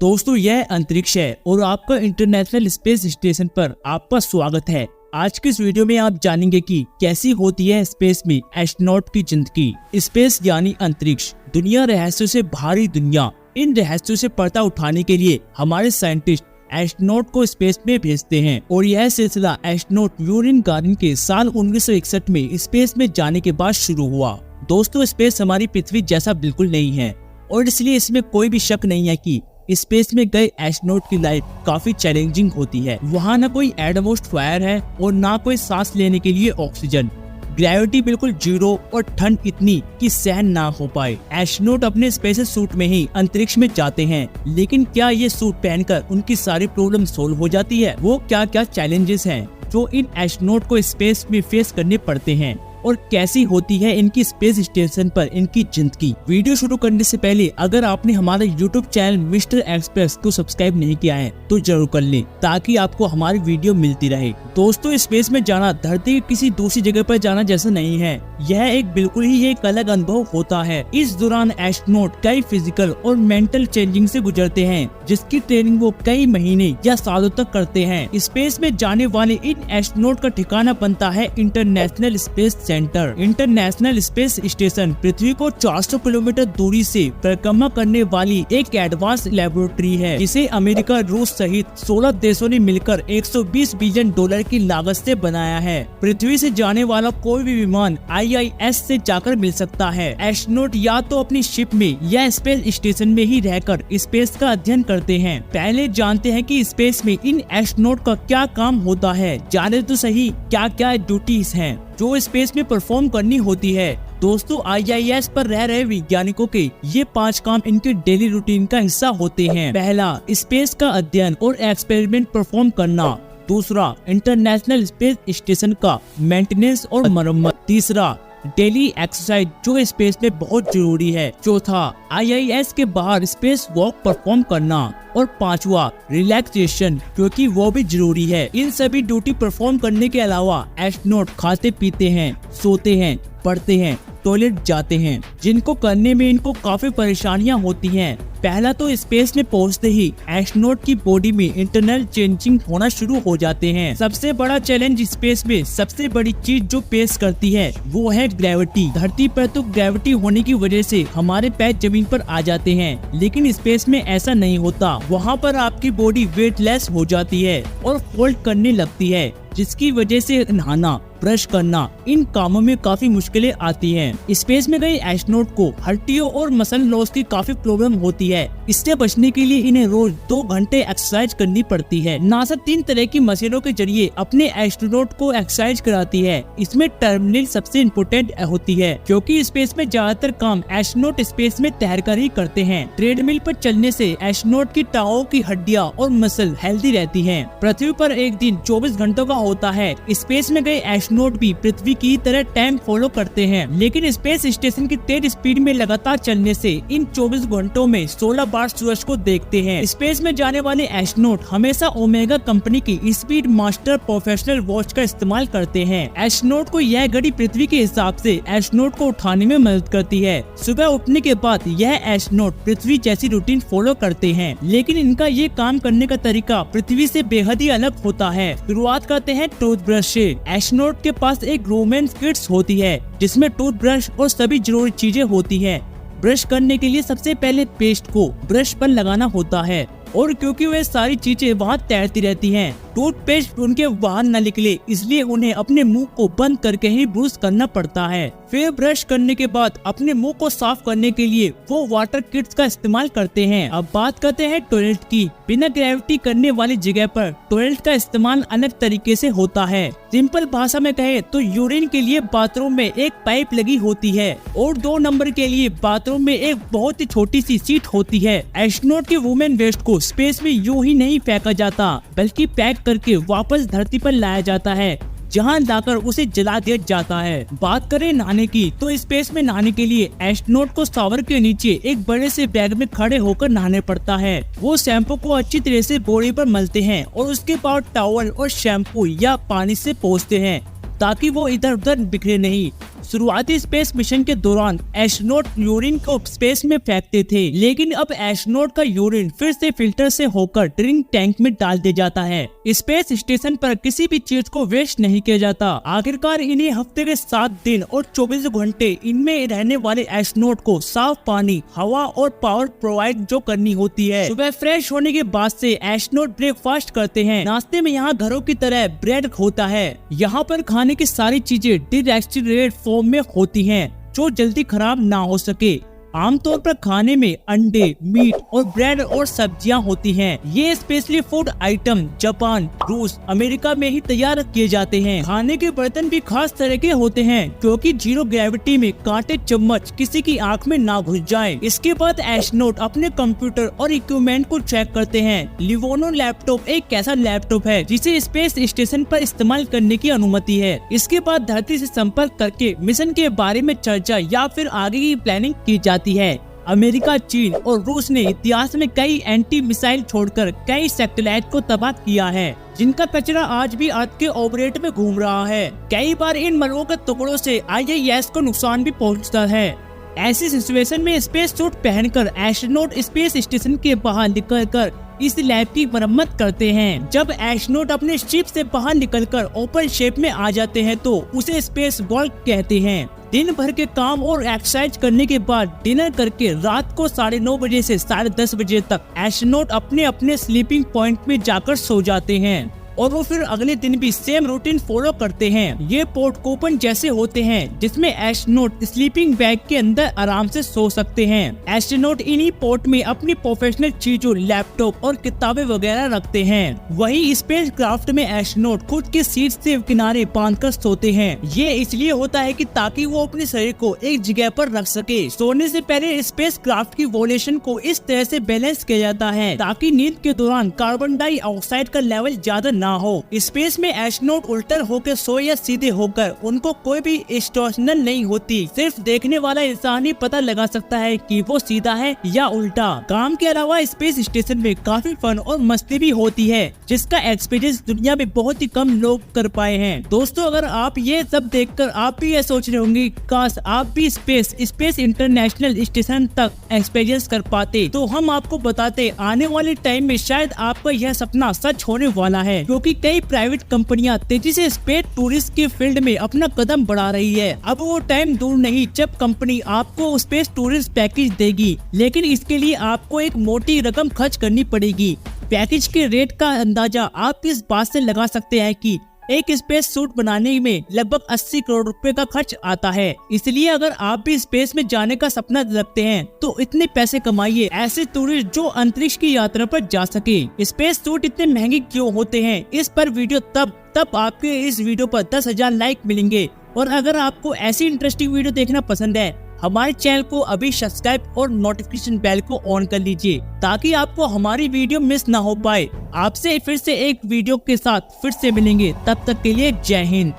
दोस्तों यह अंतरिक्ष है और आपका इंटरनेशनल स्पेस स्टेशन पर आपका स्वागत है। आज के इस वीडियो में आप जानेंगे कि कैसी होती है स्पेस में एस्ट्रोनॉट की जिंदगी। स्पेस यानी अंतरिक्ष, दुनिया रहस्यों से भारी दुनिया। इन रहस्यों से पर्दा उठाने के लिए हमारे साइंटिस्ट एस्ट्रोनॉट को स्पेस में भेजते हैं और यह सिलसिला एस्ट्रोनॉट यूरिन गारिन के साल 1961 में स्पेस में जाने के बाद शुरू हुआ। दोस्तों स्पेस हमारी पृथ्वी जैसा बिल्कुल नहीं है और इसलिए इसमें कोई भी शक नहीं है कि स्पेस में गए एस्ट्रोनॉट की लाइफ काफी चैलेंजिंग होती है। वहाँ न कोई एटमॉस्फेयर है और ना कोई सांस लेने के लिए ऑक्सीजन। ग्रेविटी बिल्कुल जीरो और ठंड इतनी कि सहन ना हो पाए। एस्ट्रोनॉट अपने स्पेस सूट में ही अंतरिक्ष में जाते हैं, लेकिन क्या ये सूट पहनकर उनकी सारी प्रॉब्लम सोल्व हो जाती है? वो क्या क्या चैलेंजेस हैं जो इन एस्ट्रोनॉट को स्पेस में फेस करने पड़ते हैं और कैसी होती है इनकी स्पेस स्टेशन पर इनकी जिंदगी। वीडियो शुरू करने से पहले अगर आपने हमारे YouTube चैनल मिस्टर एक्सप्रेस को सब्सक्राइब नहीं किया है तो जरूर कर लें ताकि आपको हमारी वीडियो मिलती रहे। दोस्तों स्पेस में जाना धरती की किसी दूसरी जगह पर जाना जैसा नहीं है। यह एक बिल्कुल ही एक अलग अनुभव होता है। इस दौरान एस्ट्रोनॉट कई फिजिकल और मेंटल चेंजिंग से गुजरते हैं, जिसकी ट्रेनिंग वो कई महीने या सालों तक करते हैं। स्पेस में जाने वाले इन एस्ट्रोनॉट का ठिकाना बनता है international space centre. International space station पृथ्वी को 400 किलोमीटर दूरी से परिक्रमा करने वाली एक एडवांस लेबोरेटरी है, जिसे अमेरिका, रूस सहित 16 देशों ने मिलकर 120 बिलियन डॉलर की लागत से बनाया है। पृथ्वी से जाने वाला कोई भी विमान IIS से जाकर मिल सकता है। एस्ट्रोनॉट या तो अपनी शिप में या स्पेस स्टेशन में ही रहकर स्पेस का अध्ययन करते हैं। पहले जानते हैं कि स्पेस में इन एस्ट्रोनॉट का क्या काम होता है। जाने तो सही क्या क्या ड्यूटीज हैं जो स्पेस में परफॉर्म करनी होती है। दोस्तों IIS पर रह रहे वैज्ञानिकों के ये 5 काम इनके डेली रूटीन का हिस्सा होते हैं। पहला, स्पेस का अध्ययन और एक्सपेरिमेंट परफॉर्म करना। दूसरा, इंटरनेशनल स्पेस स्टेशन का मेंटेनेंस और मरम्मत। तीसरा, डेली एक्सरसाइज जो स्पेस में बहुत जरूरी है। चौथा, IIS के बाहर स्पेस वॉक परफॉर्म करना। और पांचवा, रिलैक्सेशन, क्योंकि वो भी जरूरी है। इन सभी ड्यूटी परफॉर्म करने के अलावा एस्ट्रोनॉट खाते पीते हैं, सोते हैं, पढ़ते हैं, टॉयलेट जाते हैं, जिनको करने में इनको काफी परेशानियां होती हैं। पहला तो स्पेस में पहुंचते ही एस्ट्रोनॉट की बॉडी में इंटरनल चेंजिंग होना शुरू हो जाते हैं। सबसे बड़ा चैलेंज स्पेस में सबसे बड़ी चीज जो पेश करती है वो है ग्रेविटी। धरती पर तो ग्रेविटी होने की वजह से हमारे पैर जमीन पर आ जाते हैं, लेकिन स्पेस में ऐसा नहीं होता। वहाँ पर आपकी बॉडी वेटलेस हो जाती है और फोल्ड करने लगती है, जिसकी वजह से नहाना, ब्रश करना, इन कामों में काफी मुश्किलें आती हैं। स्पेस में गए एस्ट्रोनॉट को हड्डियों और मसल लॉस की काफी प्रॉब्लम होती है। इससे बचने के लिए इन्हें रोज 2 घंटे एक्सरसाइज करनी पड़ती है। नासा 3 तरह की मशीनों के जरिए अपने एस्ट्रोनॉट को एक्सरसाइज कराती है। इसमें टर्मिनल सबसे इम्पोर्टेंट होती है, क्योंकि स्पेस में ज्यादातर काम एस्ट्रोनॉट स्पेस में तैरकर ही करते हैं। ट्रेडमिल पर चलने से एस्ट्रोनॉट की टांगों की हड्डियां और मसल हेल्दी रहती हैं। पृथ्वी पर एक दिन 24 घंटों का होता है। स्पेस में गए एस्ट्रोनॉट भी पृथ्वी की तरह टाइम फॉलो करते हैं, लेकिन स्पेस स्टेशन की तेज स्पीड में लगातार चलने से इन 24 घंटों में 16 बार सूरज को देखते हैं। स्पेस में जाने वाले एस्ट्रोनॉट हमेशा ओमेगा कंपनी की स्पीड मास्टर प्रोफेशनल वॉच का इस्तेमाल करते हैं। एस्ट्रोनॉट को यह घड़ी पृथ्वी के हिसाब से एस्ट्रोनॉट को उठाने में मदद करती है। सुबह उठने के बाद यह एस्ट्रोनॉट पृथ्वी जैसी रूटीन फॉलो करते हैं, लेकिन इनका ये काम करने का तरीका पृथ्वी से बेहद ही अलग होता है। शुरुआत करते हैं टूथब्रश से। एस्ट्रोनॉट के पास एक ग्रूमिंग किट्स होती है, जिसमें टूथब्रश और सभी जरूरी चीजें होती हैं। ब्रश करने के लिए सबसे पहले पेस्ट को ब्रश पर लगाना होता है, और क्योंकि वे सारी चीजें वहाँ तैरती रहती हैं, टूथपेस्ट उनके बाहर न निकले, इसलिए उन्हें अपने मुंह को बंद करके ही ब्रश करना पड़ता है। फिर ब्रश करने के बाद अपने मुंह को साफ करने के लिए वो वाटर किट्स का इस्तेमाल करते हैं। अब बात करते हैं टॉयलेट की। बिना ग्रेविटी करने वाली जगह पर टॉयलेट का इस्तेमाल अलग तरीके से होता है। सिंपल भाषा में कहे तो यूरिन के लिए बाथरूम में एक पाइप लगी होती है और 2 नंबर के लिए बाथरूम में एक बहुत ही छोटी सी सीट होती है। एस्ट्रोनॉट के वुमेन वेस्ट को स्पेस में यूं ही नहीं फेंका जाता, बल्कि पैक करके वापस धरती पर लाया जाता है, जहां लाकर उसे जला दिया जाता है। बात करें नहाने की, तो स्पेस में नहाने के लिए एस्ट्रोनॉट को शावर के नीचे एक बड़े से बैग में खड़े होकर नहाने पड़ता है। वो शैम्पू को अच्छी तरह से बॉडी पर मलते हैं और उसके बाद टॉवल और शैम्पू या पानी से पोंछते हैं, ताकि वो इधर उधर बिखरे नहीं। शुरुआती स्पेस मिशन के दौरान एस्ट्रोनॉट यूरिन को स्पेस में फेंकते थे, लेकिन अब एस्ट्रोनॉट का यूरिन फिर से फिल्टर से होकर ड्रिंक टैंक में डाल दिया जाता है। स्पेस स्टेशन पर किसी भी चीज को वेस्ट नहीं किया जाता। आखिरकार इन्हें हफ्ते के 7 दिन और 24 घंटे इनमें रहने वाले एस्ट्रोनॉट को साफ पानी, हवा और पावर प्रोवाइड जो करनी होती है। सुबह फ्रेश होने के बाद से एस्ट्रोनॉट ब्रेकफास्ट करते हैं। नाश्ते में यहाँ घरों की तरह ब्रेड होता है। यहाँ पर खाने की सारी चीजें डिहाइड्रेटेड फॉर्म में होती हैं, जो जल्दी खराब ना हो सके। आमतौर पर खाने में अंडे, मीट और ब्रेड और सब्जियां होती हैं। ये स्पेशली फूड आइटम जापान, रूस, अमेरिका में ही तैयार किए जाते हैं। खाने के बर्तन भी खास तरह के होते हैं, क्योंकि जीरो ग्रेविटी में कांटे चम्मच किसी की आंख में ना घुस जाए। इसके बाद एस्ट्रोनॉट अपने कंप्यूटर और इक्विपमेंट को चेक करते हैं। लिवोनो लैपटॉप एक ऐसा लैपटॉप है जिसे स्पेस स्टेशन पर इस्तेमाल करने की अनुमति है। इसके बाद धरती से संपर्क करके मिशन के बारे में चर्चा या फिर आगे की प्लानिंग की जाती है। अमेरिका, चीन और रूस ने इतिहास में कई एंटी मिसाइल छोड़कर कई सैटेलाइट को तबाह किया है, जिनका कचरा आज भी अर्थ के ऑर्बिट में घूम रहा है। कई बार इन मलबों के टुकड़ों से ISS को नुकसान भी पहुंचता है। ऐसी सिचुएशन में स्पेस सूट पहनकर एस्ट्रोनॉट स्पेस स्टेशन के बाहर निकलकर इस लैब की मरम्मत करते हैं। जब एस्ट्रोनॉट अपने शिप से बाहर निकलकर ओपन शेप में आ जाते हैं तो उसे स्पेस वॉक कहते हैं। दिन भर के काम और एक्सरसाइज करने के बाद डिनर करके रात को 9:30 बजे से 10:30 बजे तक एस्ट्रोनॉट अपने अपने स्लीपिंग पॉइंट में जाकर सो जाते हैं और वो फिर अगले दिन भी सेम रूटीन फॉलो करते हैं। ये पोर्ट कूपन जैसे होते हैं जिसमें एस्ट्रोनॉट स्लीपिंग बैग के अंदर आराम से सो सकते हैं। एस्ट्रोनॉट इन्हीं पोर्ट में अपनी प्रोफेशनल चीजों, लैपटॉप और किताबें वगैरह रखते हैं। वही स्पेस क्राफ्ट में एस्ट्रोनॉट खुद के सीट से किनारे बांधकर सोते हैं। ये इसलिए होता है कि ताकि वो अपने शरीर को एक जगह पर रख सके। सोने से पहले स्पेस क्राफ्ट की वोलेशन को इस तरह से बैलेंस किया जाता है ताकि नींद के दौरान कार्बन डाइऑक्साइड का लेवल ज्यादा ना हो। स्पेस में एस्ट्रोनॉट उल्टा होकर सोए या सीधे होकर उनको कोई भी इंस्ट्रक्शन नहीं होती। सिर्फ देखने वाला इंसान ही पता लगा सकता है कि वो सीधा है या उल्टा। काम के अलावा स्पेस स्टेशन में काफी फन और मस्ती भी होती है, जिसका एक्सपीरियंस दुनिया में बहुत ही कम लोग कर पाए हैं। दोस्तों, अगर आप ये सब देखकर आप भी ये सोच रहे होंगे काश आप भी स्पेस इंटरनेशनल स्टेशन तक एक्सपीरियंस कर पाते, तो हम आपको बताते आने वाले टाइम में शायद आपका यह सपना सच होने वाला है, क्योंकि कई प्राइवेट कंपनियां तेजी से स्पेस टूरिस्ट के फील्ड में अपना कदम बढ़ा रही है। अब वो टाइम दूर नहीं जब कंपनी आपको स्पेस टूरिस्ट पैकेज देगी, लेकिन इसके लिए आपको एक मोटी रकम खर्च करनी पड़ेगी। पैकेज के रेट का अंदाजा आप इस बात से लगा सकते हैं कि एक स्पेस सूट बनाने में लगभग 80 करोड़ रुपए का खर्च आता है। इसलिए अगर आप भी स्पेस में जाने का सपना रखते हैं तो इतने पैसे कमाइए ऐसे टूरिस्ट जो अंतरिक्ष की यात्रा पर जा सके। स्पेस सूट इतने महंगे क्यों होते हैं, इस पर वीडियो तब आपके इस वीडियो पर 10,000 लाइक मिलेंगे। और अगर आपको ऐसी इंटरेस्टिंग वीडियो देखना पसंद है, हमारे चैनल को अभी सब्सक्राइब और नोटिफिकेशन बेल को ऑन कर लीजिए ताकि आपको हमारी वीडियो मिस ना हो पाए। आपसे फिर से एक वीडियो के साथ फिर से मिलेंगे, तब तक के लिए जय हिंद।